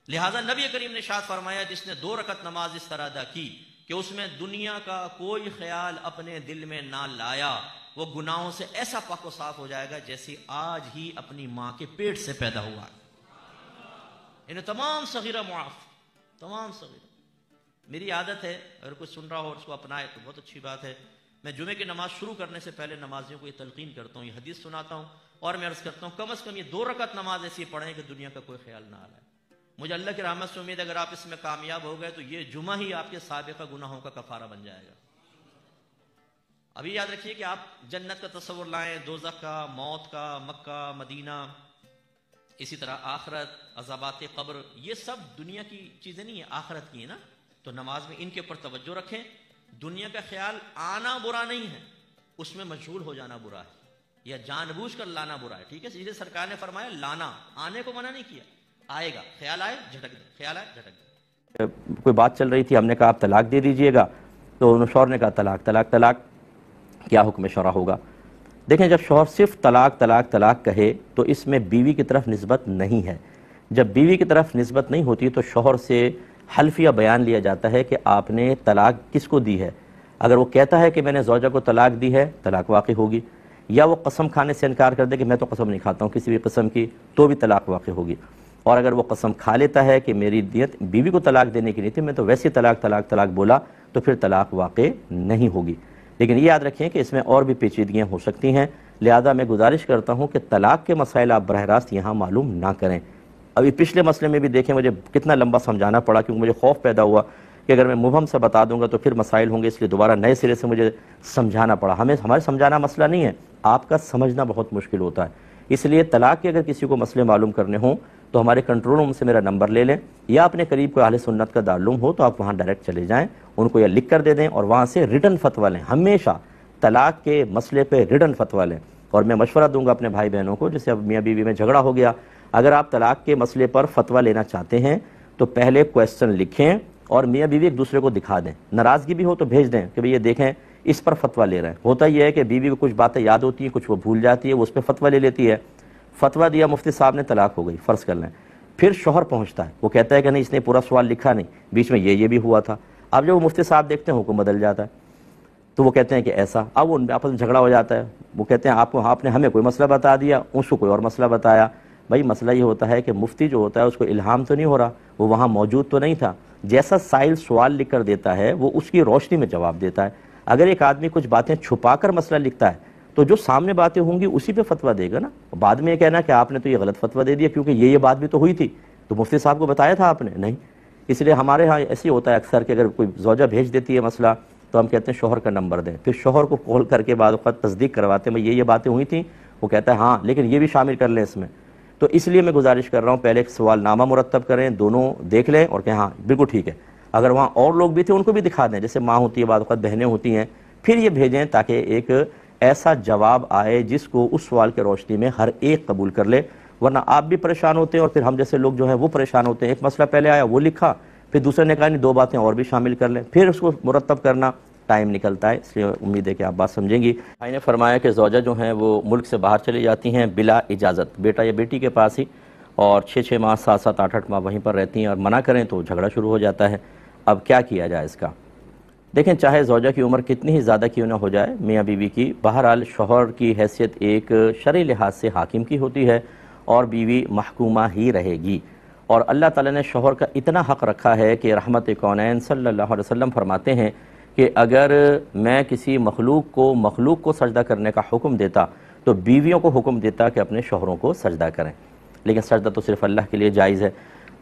لہٰذا نبی کریم نے ارشاد فرمایا جس نے 2 رکعت نماز اس طرح ادا کی کہ اس میں دنیا کا کوئی خیال اپنے دل میں نہ لایا، وہ گناہوں سے ایسا پاک و صاف ہو جائے گا جیسے آج ہی اپنی ماں کے پیٹ سے پیدا ہوا ہے۔ انہیں تمام صغیرہ معاف، تمام صغیرہ۔ میری عادت ہے اگر کوئی سن رہا ہو اور اس کو اپنائے تو بہت اچھی بات ہے، میں جمعے کی نماز شروع کرنے سے پہلے نمازیوں کو یہ تلقین کرتا ہوں، یہ حدیث سناتا ہوں اور میں عرض کرتا ہوں کم از کم یہ 2 رکعت نماز ایسی پڑھیں کہ دنیا کا کوئی خیال نہ آئے۔ مجھے اللہ کی رحمت سے امید ہے اگر آپ اس میں کامیاب ہو گئے تو یہ جمعہ ہی آپ کے سابقہ گناہوں کا کفارہ بن جائے گا۔ ابھی یاد رکھیے کہ آپ جنت کا تصور لائیں، دوزخ کا، موت کا، مکہ، مدینہ، اسی طرح آخرت، عذابات قبر، یہ سب دنیا کی چیزیں نہیں ہیں، آخرت کی ہیں نا، تو نماز میں ان کے اوپر توجہ رکھیں۔ دنیا کا خیال آنا برا نہیں ہے، اس میں مشغول ہو جانا برا ہے، یا جان بوجھ کر لانا برا ہے، ٹھیک ہے؟ اس لیے سرکار نے فرمایا لانا، آنے کو منع نہیں کیا، آئے گا، خیال آئے جھٹک دیں، خیال آئے جھٹک دیں۔ کوئی بات چل رہی تھی، ہم نے کہا آپ طلاق دے دیجئے گا، تو انہوں شوہر نے کہا طلاق طلاق طلاق، کیا حکم شرع ہوگا؟ دیکھیں جب شوہر صرف طلاق طلاق طلاق کہے تو اس میں بیوی کی طرف نسبت نہیں ہے۔ جب بیوی کی طرف نسبت نہیں ہوتی تو شوہر سے حلفیہ بیان لیا جاتا ہے کہ آپ نے طلاق کس کو دی ہے۔ اگر وہ کہتا ہے کہ میں نے زوجہ کو طلاق دی ہے، طلاق واقع ہوگی، یا وہ قسم کھانے سے انکار کر دے کہ میں تو قسم نہیں کھاتا ہوں کسی بھی قسم کی، تو بھی طلاق واقع ہوگی۔ اور اگر وہ قسم کھا لیتا ہے کہ میری نیت بیوی کو طلاق دینے کی نہیں تھی، میں تو ویسی طلاق طلاق طلاق بولا، تو پھر طلاق واقع نہیں ہوگی۔ لیکن یہ یاد رکھیں کہ اس میں اور بھی پیچیدگیاں ہو سکتی ہیں، لہذا میں گزارش کرتا ہوں کہ طلاق کے مسائل آپ براہ راست یہاں معلوم نہ کریں۔ ابھی پچھلے مسئلے میں بھی دیکھیں مجھے کتنا لمبا سمجھانا پڑا، کیونکہ مجھے خوف پیدا ہوا کہ اگر میں مبہم سے بتا دوں گا تو پھر مسائل ہوں گے، اس لیے دوبارہ نئے سرے سے مجھے سمجھانا پڑا۔ ہمارے سمجھانا مسئلہ نہیں ہے، آپ کا سمجھنا بہت مشکل ہوتا ہے۔ اس لیے طلاق کے اگر کسی کو مسئلے معلوم کرنے ہوں تو ہمارے کنٹرول روم سے میرا نمبر لے لیں، یا اپنے قریب کوئی اہل سنت کا دارالعلوم ہو تو آپ وہاں ڈائریکٹ چلے جائیں، ان کو یہ لکھ کر دے دیں اور وہاں سے ریٹن فتویٰ لیں۔ ہمیشہ طلاق کے مسئلے پہ ریٹن فتویٰ لیں، اور میں مشورہ دوں گا اپنے بھائی بہنوں کو، جیسے اب میاں بیوی میں جھگڑا ہو گیا، اگر آپ طلاق کے مسئلے پر فتویٰ لینا چاہتے ہیں تو پہلے کویسچن لکھیں اور میاں بیوی ایک دوسرے کو دکھا دیں، ناراضگی بھی ہو تو بھیج دیں کہ بھئی یہ دیکھیں اس پر فتویٰ لے رہے ہیں۔ ہوتا یہ ہے کہ بیوی کو کچھ باتیں یاد ہوتی ہیں، کچھ وہ بھول جاتی ہے، وہ اس پہ فتویٰ لے لیتی ہے۔ فتویٰ دیا مفتی صاحب نے، طلاق ہو گئی، فرض کر لیں، پھر شوہر پہنچتا ہے، وہ کہتا ہے کہ نہیں اس نے پورا سوال لکھا نہیں، بیچ میں یہ بھی ہوا تھا۔ اب جب وہ مفتی صاحب دیکھتے ہیں حکم بدل جاتا ہے، تو وہ کہتے ہیں کہ ایسا، اب وہ آپس میں جھگڑا ہو جاتا ہے، وہ کہتے ہیں آپ نے ہمیں کوئی مسئلہ بتا دیا، اس کو کوئی اور مسئلہ بتایا۔ بھائی مسئلہ یہ ہوتا ہے کہ مفتی جو ہوتا ہے اس کو الہام تو نہیں ہو رہا، وہ وہاں موجود تو نہیں تھا، جیسا سائل سوال لکھ کر دیتا ہے وہ اس کی روشنی میں جواب دیتا ہے۔ اگر ایک آدمی کچھ باتیں چھپا کر مسئلہ لکھتا ہے تو جو سامنے باتیں ہوں گی اسی پہ فتویٰ دے گا نا، بعد میں یہ کہنا کہ آپ نے تو یہ غلط فتویٰ دے دیا کیونکہ یہ بات بھی تو ہوئی تھی، تو مفتی صاحب کو بتایا تھا آپ نے نہیں۔ اس لیے ہمارے ہاں ایسے ہوتا ہے اکثر کہ اگر کوئی زوجہ بھیج دیتی ہے مسئلہ تو ہم کہتے ہیں شوہر کا نمبر دیں، پھر شوہر کو کال کر کے بعد وقت تصدیق کرواتے ہیں یہ باتیں ہوئی تھیں، وہ کہتا ہے ہاں لیکن یہ بھی شامل کر لیں اس میں۔ تو اس لیے میں گزارش کر رہا ہوں پہلے ایک سوال نامہ مرتب کریں، دونوں دیکھ لیں اور کہیں ہاں بالکل ٹھیک ہے، اگر وہاں اور لوگ بھی تھے ان کو بھی دکھا دیں، جیسے ماں ہوتی ہے بعض وقت بہنیں ہوتی ہیں، پھر یہ بھیجیں تاکہ ایک ایسا جواب آئے جس کو اس سوال کے روشنی میں ہر ایک قبول کر لے، ورنہ آپ بھی پریشان ہوتے ہیں اور پھر ہم جیسے لوگ جو ہیں وہ پریشان ہوتے ہیں۔ ایک مسئلہ پہلے آیا وہ لکھا، پھر دوسرے نے کہا نہیں 2 باتیں اور بھی شامل کر لیں، پھر اس کو مرتب کرنا ٹائم نکلتا ہے، اس لیے امید ہے کہ آپ بات سمجھیں گی۔ بھائی نے فرمایا کہ زوجہ جو ہیں وہ ملک سے باہر چلی جاتی ہیں بلا اجازت، بیٹا یا بیٹی کے پاس ہی، اور 6 ماہ 7 8 ماہ وہیں پر رہتی ہیں، اور منع کریں تو جھگڑا شروع ہو جاتا ہے۔ اب کیا کیا جائے اس کا؟ دیکھیں چاہے زوجہ کی عمر کتنی ہی زیادہ کیوں نہ ہو جائے میاں بیوی کی، بہرحال شوہر کی حیثیت ایک شرعی لحاظ سے حاکم کی ہوتی ہے اور بیوی محکومہ ہی رہے گی، اور اللہ تعالیٰ نے شوہر کا اتنا حق رکھا ہے کہ رحمت کونین صلی اللہ علیہ وسلم فرماتے ہیں کہ اگر میں کسی مخلوق کو سجدہ کرنے کا حکم دیتا تو بیویوں کو حکم دیتا کہ اپنے شوہروں کو سجدہ کریں، لیکن سجدہ تو صرف اللہ کے لیے جائز ہے۔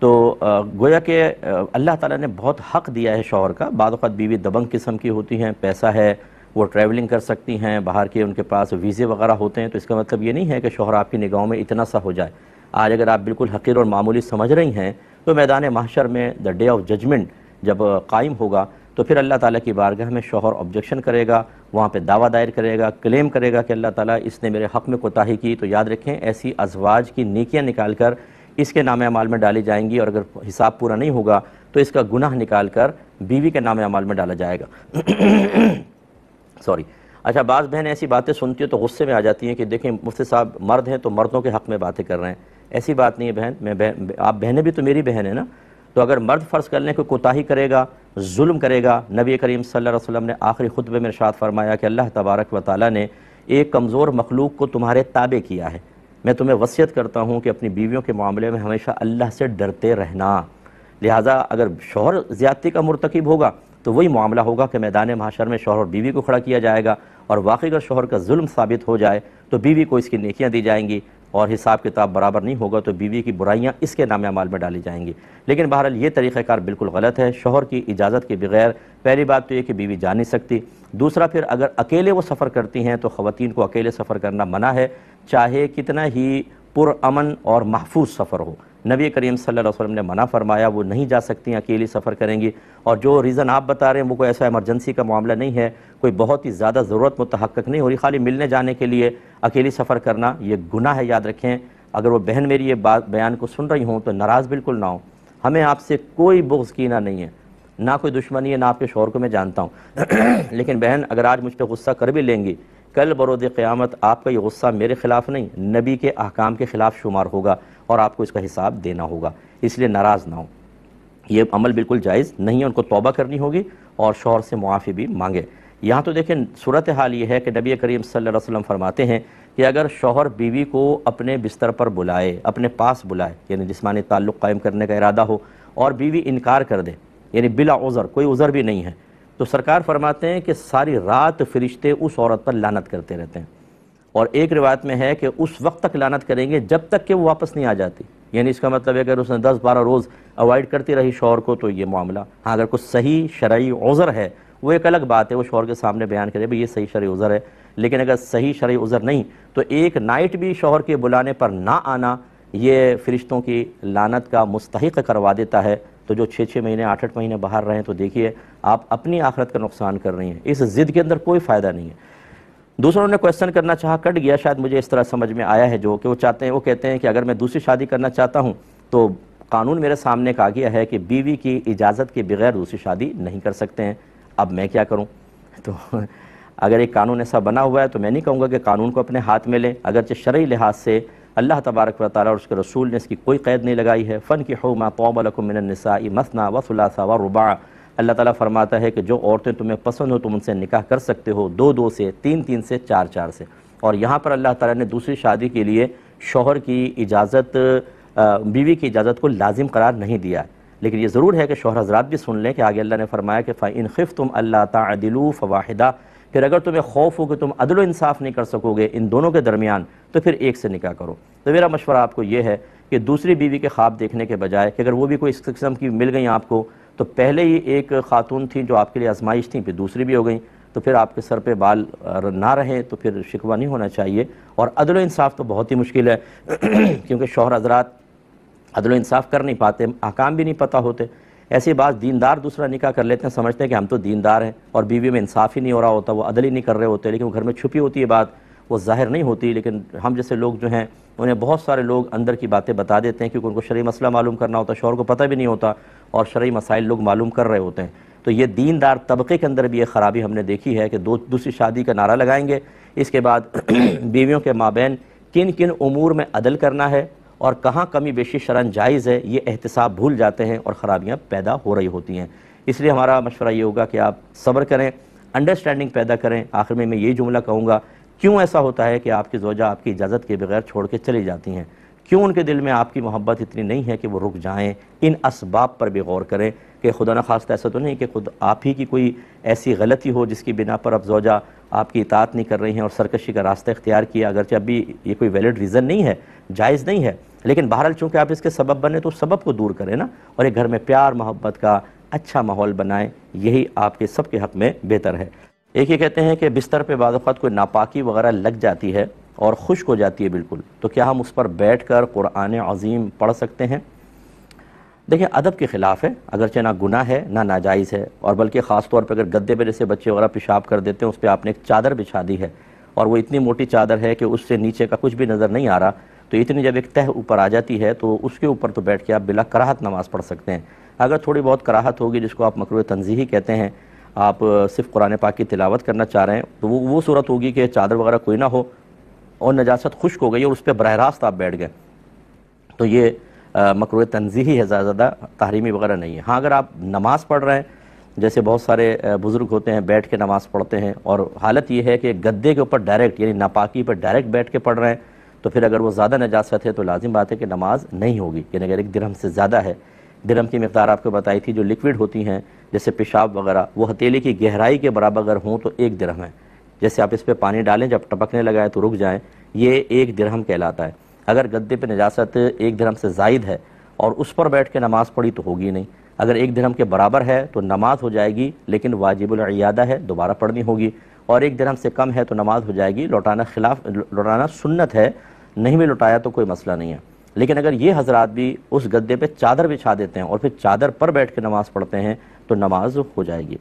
تو گویا کہ اللہ تعالیٰ نے بہت حق دیا ہے شوہر کا۔ بعض اوقات بیوی دبنگ قسم کی ہوتی ہیں، پیسہ ہے، وہ ٹریولنگ کر سکتی ہیں، باہر کے ان کے پاس ویزے وغیرہ ہوتے ہیں، تو اس کا مطلب یہ نہیں ہے کہ شوہر آپ کی نگاہوں میں اتنا سا ہو جائے۔ آج اگر آپ بالکل حقیر اور معمولی سمجھ رہی ہیں تو میدان محشر میں دا ڈے آف ججمنٹ جب قائم ہوگا تو پھر اللہ تعالیٰ کی بارگاہ میں شوہر آبجیکشن کرے گا، وہاں پہ دعویٰ دائر کرے گا، کلیم کرے گا کہ اللہ تعالیٰ اس نے میرے حق میں کوتاہی کی۔ تو یاد رکھیں ایسی ازواج کی نیکیاں نکال کر اس کے نام اعمال میں ڈالی جائیں گی، اور اگر حساب پورا نہیں ہوگا تو اس کا گناہ نکال کر بیوی کے نام اعمال میں ڈالا جائے گا۔ سوری۔ اچھا بعض بہنیں ایسی باتیں سنتی ہیں تو غصے میں آ جاتی ہیں کہ دیکھیں مفتی صاحب مرد ہیں تو مردوں کے حق میں باتیں کر رہے ہیں، ایسی بات نہیں ہے بہن، آپ بہنیں بھی تو میری بہن ہے نا. تو اگر مرد فرض کر لیں کہ کوتاہی کرے گا، ظلم کرے گا، نبی کریم صلی اللہ علیہ وسلم نے آخری خطبے میں ارشاد فرمایا کہ اللہ تبارک و تعالیٰ نے ایک کمزور مخلوق کو تمہارے تابع کیا ہے. میں تمہیں وصیت کرتا ہوں کہ اپنی بیویوں کے معاملے میں ہمیشہ اللہ سے ڈرتے رہنا. لہٰذا اگر شوہر زیادتی کا مرتکب ہوگا تو وہی معاملہ ہوگا کہ میدان محشر میں شوہر اور بیوی کو کھڑا کیا جائے گا، اور واقعی اگر شوہر کا ظلم ثابت ہو جائے تو بیوی کو اس کی نیکیاں دی جائیں گی، اور حساب کتاب برابر نہیں ہوگا تو بیوی کی برائیاں اس کے نام اعمال میں ڈالی جائیں گی. لیکن بہرحال یہ طریقہ کار بالکل غلط ہے. شوہر کی اجازت کے بغیر پہلی بات تو یہ کہ بیوی جا نہیں سکتی. دوسرا پھر اگر اکیلے وہ سفر کرتی ہیں تو خواتین کو اکیلے سفر کرنا منع ہے، چاہے کتنا ہی پرامن اور محفوظ سفر ہو. نبی کریم صلی اللہ علیہ وسلم نے منع فرمایا، وہ نہیں جا سکتی، اکیلی سفر کریں گی. اور جو ریزن آپ بتا رہے ہیں وہ کوئی ایسا ایمرجنسی کا معاملہ نہیں ہے، کوئی بہت ہی زیادہ ضرورت متحقق نہیں ہو رہی، خالی ملنے جانے کے لیے اکیلی سفر کرنا یہ گناہ ہے. یاد رکھیں، اگر وہ بہن میری یہ بات بیان کو سن رہی ہوں تو ناراض بالکل نہ ہو. ہمیں آپ سے کوئی بغض کینہ نہیں ہے، نہ کوئی دشمنی ہے، نہ آپ کے شوہر کو میں جانتا ہوں. لیکن بہن اگر آج مجھ پہ غصہ کر بھی لیں گی، کل بروز قیامت آپ کا یہ غصہ میرے خلاف نہیں، نبی کے احکام کے خلاف شمار ہوگا اور آپ کو اس کا حساب دینا ہوگا. اس لیے ناراض نہ ہو، یہ عمل بالکل جائز نہیں ہے. ان کو توبہ کرنی ہوگی اور شوہر سے معافی بھی مانگے. یہاں تو دیکھیں صورتحال یہ ہے کہ نبی کریم صلی اللہ علیہ وسلم فرماتے ہیں کہ اگر شوہر بیوی کو اپنے بستر پر بلائے، اپنے پاس بلائے، یعنی جسمانی تعلق قائم کرنے کا ارادہ ہو، اور بیوی انکار کر دے، یعنی بلا عذر، کوئی عذر بھی نہیں ہے، تو سرکار فرماتے ہیں کہ ساری رات فرشتے اس عورت پر لعنت کرتے رہتے ہیں. اور ایک روایت میں ہے کہ اس وقت تک لعنت کریں گے جب تک کہ وہ واپس نہیں آ جاتی. یعنی اس کا مطلب ہے کہ اگر اس نے 10-12 روز اوائڈ کرتی رہی شوہر کو تو یہ معاملہ. ہاں اگر کوئی صحیح شرعی عذر ہے وہ ایک الگ بات ہے، وہ شوہر کے سامنے بیان کرے بھئی یہ صحیح شرعی عذر ہے. لیکن اگر صحیح شرعی عذر نہیں تو ایک نائٹ بھی شوہر کے بلانے پر نہ آنا یہ فرشتوں کی لعنت کا مستحق کروا دیتا ہے. تو جو 6 مہینے 8 مہینے باہر رہیں تو دیکھیے آپ اپنی آخرت کا نقصان کر رہی ہیں. اس ضد کے اندر کوئی فائدہ نہیں ہے. دوسروں نے کویسچن کرنا چاہا، کٹ گیا شاید، مجھے اس طرح سمجھ میں آیا ہے جو کہ وہ کہتے ہیں کہ اگر میں دوسری شادی کرنا چاہتا ہوں تو قانون میرے سامنے ایک آ گیا ہے کہ بیوی کی اجازت کے بغیر دوسری شادی نہیں کر سکتے ہیں، اب میں کیا کروں؟ تو اگر ایک قانون ایسا بنا ہوا ہے تو میں نہیں کہوں گا کہ قانون کو اپنے ہاتھ میں لیں، اگرچہ شرعی لحاظ سے اللہ تبارک و تعالیٰ اور اس کے رسول نے اس کی کوئی قید نہیں لگائی ہے. فَانْكِحُوا مَا طَابَ لَكُم مِّنَ النِّسَاءِ مَثْنَىٰ وَثُلَاثَ وَرُبَاعَ. اللہ تعالیٰ فرماتا ہے کہ جو عورتیں تمہیں پسند ہو تم ان سے نکاح کر سکتے ہو 2-2 سے، 3-3 سے، 4-4 سے. اور یہاں پر اللہ تعالیٰ نے دوسری شادی کے لیے شوہر کی اجازت، بیوی کی اجازت کو لازم قرار نہیں دیا ہے. لیکن یہ ضرور ہے کہ شوہر حضرات بھی سن لیں کہ آگے اللہ نے فرمایا کہ فَإِنْ خِفْتُمْ أَلَّا تَعْدِلُوا فَوَاحِدَةً. پھر اگر تمہیں خوف ہو کہ تم عدل و انصاف نہیں کر سکو گے ان دونوں کے درمیان تو پھر ایک سے نکاح کرو. تو میرا مشورہ آپ کو یہ ہے کہ دوسری بیوی کے خواب دیکھنے کے بجائے کہ اگر وہ بھی کوئی اس قسم کی مل گئیں آپ کو تو پہلے ہی ایک خاتون تھیں جو آپ کے لیے آزمائش تھیں، پھر دوسری بھی ہو گئیں، تو پھر آپ کے سر پہ بال نہ رہیں تو پھر شکوہ نہیں ہونا چاہیے. اور عدل و انصاف تو بہت ہی مشکل ہے کیونکہ شوہر حضرات عدل و انصاف کر نہیں پاتے، احکام بھی نہیں پتہ ہوتے. ایسی بات دیندار دوسرا نکاح کر لیتے ہیں، سمجھتے ہیں کہ ہم تو دیندار ہیں، اور بیوی میں انصاف ہی نہیں ہو رہا ہوتا، وہ عدل ہی نہیں کر رہے ہوتے، لیکن وہ گھر میں چھپی ہوتی ہے بات، وہ ظاہر نہیں ہوتی. لیکن ہم جیسے لوگ جو ہیں انہیں بہت سارے لوگ اندر کی باتیں بتا دیتے ہیں کیونکہ ان کو شرعی مسئلہ معلوم کرنا ہوتا ہے، شوہر کو پتہ بھی نہیں ہوتا اور شرعی مسائل لوگ معلوم کر رہے ہوتے ہیں. تو یہ دیندار طبقے کے اندر بھی یہ خرابی ہم نے دیکھی ہے کہ دوسری شادی کا نعرہ لگائیں گے، اس کے بعد بیویوں کے مابین کن کن امور میں عدل کرنا ہے اور کہاں کمی بیشی شرعاً جائز ہے یہ احتساب بھول جاتے ہیں اور خرابیاں پیدا ہو رہی ہوتی ہیں. اس لیے ہمارا مشورہ یہ ہوگا کہ آپ صبر کریں، انڈرسٹینڈنگ پیدا کریں. آخر میں یہی جملہ کہوں گا، کیوں ایسا ہوتا ہے کہ آپ کی زوجہ آپ کی اجازت کے بغیر چھوڑ کے چلی جاتی ہیں؟ کیوں ان کے دل میں آپ کی محبت اتنی نہیں ہے کہ وہ رک جائیں؟ ان اسباب پر بھی غور کریں کہ خدا نخواستہ ایسا تو نہیں کہ خود آپ ہی کی کوئی ایسی غلطی ہو جس کی بنا پر اب زوجہ آپ کی اطاعت نہیں کر رہی ہیں اور سرکشی کا راستہ اختیار کیا. اگرچہ ابھی یہ کوئی ویلڈ ریزن نہیں ہے، جائز نہیں ہے، لیکن بہرحال چونکہ آپ اس کے سبب بنے تو اس سبب کو دور کریں نا، اور ایک گھر میں پیار محبت کا اچھا ماحول بنائیں. یہی آپ کے سب کے حق میں بہتر ہے. ایک یہ کہتے ہیں کہ بستر پہ بعض اوقات کوئی ناپاکی وغیرہ لگ جاتی ہے اور خشک ہو جاتی ہے بالکل، تو کیا ہم اس پر بیٹھ کر قرآن عظیم پڑھ سکتے ہیں؟ دیکھیں ادب کے خلاف ہے، اگرچہ نہ گناہ ہے نہ ناجائز ہے، اور بلکہ خاص طور پہ اگر گدے پہ جیسے بچے وغیرہ پیشاب کر دیتے ہیں اس پہ آپ نے ایک چادر بچھا دی ہے اور وہ اتنی موٹی چادر ہے کہ اس سے نیچے کا کچھ بھی نظر نہیں آ رہا، تو اتنی جب ایک تہ اوپر آ جاتی ہے تو اس کے اوپر تو بیٹھ کے آپ بلا کراہت نماز پڑھ سکتے ہیں. اگر تھوڑی بہت کراہت ہوگی جس کو آپ مکروہ تنزیہی کہتے ہیں، آپ صرف قرآن پاک کی تلاوت کرنا چاہ رہے ہیں، تو وہ صورت ہوگی کہ چادر وغیرہ کوئی نہ ہو اور نجاست خشک ہو گئی اور اس پہ براہ راست آپ بیٹھ گئے، تو یہ مکروہ تنزیہی ہے، زیادہ تحریمی وغیرہ نہیں ہے۔ ہاں اگر آپ نماز پڑھ رہے ہیں، جیسے بہت سارے بزرگ ہوتے ہیں بیٹھ کے نماز پڑھتے ہیں، اور حالت یہ ہے کہ گدے کے اوپر ڈائریکٹ یعنی ناپاکی پر ڈائریکٹ بیٹھ کے پڑھ رہے ہیں، تو پھر اگر وہ زیادہ نجاست ہے تو لازم بات ہے کہ نماز نہیں ہوگی، یعنی اگر 1 درہم سے زیادہ ہے۔ درہم کی مقدار آپ کو بتائی تھی، جو لیکوڈ ہوتی ہیں جیسے پیشاب وغیرہ، وہ ہتھیلی کی گہرائی کے برابر اگر ہوں تو 1 درہم ہے۔ جیسے آپ اس پہ پانی ڈالیں، جب ٹپکنے لگائے تو رک جائیں، یہ 1 درہم کہلاتا ہے۔ اگر گدے پہ نجاست 1 درہم سے زائد ہے اور اس پر بیٹھ کے نماز پڑھی تو ہوگی نہیں۔ اگر 1 درہم کے برابر ہے تو نماز ہو جائے گی، لیکن واجب العیادہ ہے، دوبارہ پڑھنی ہوگی، اور 1 درہم سے کم ہے تو نماز ہو جائے گی، لوٹانا سنت ہے، نہیں بھی لوٹایا تو کوئی مسئلہ نہیں ہے۔ لیکن اگر یہ حضرات بھی اس گدے پہ چادر بچھا دیتے ہیں اور پھر چادر پر بیٹھ کے نماز پڑھتے ہیں تو نماز ہو جائے گی۔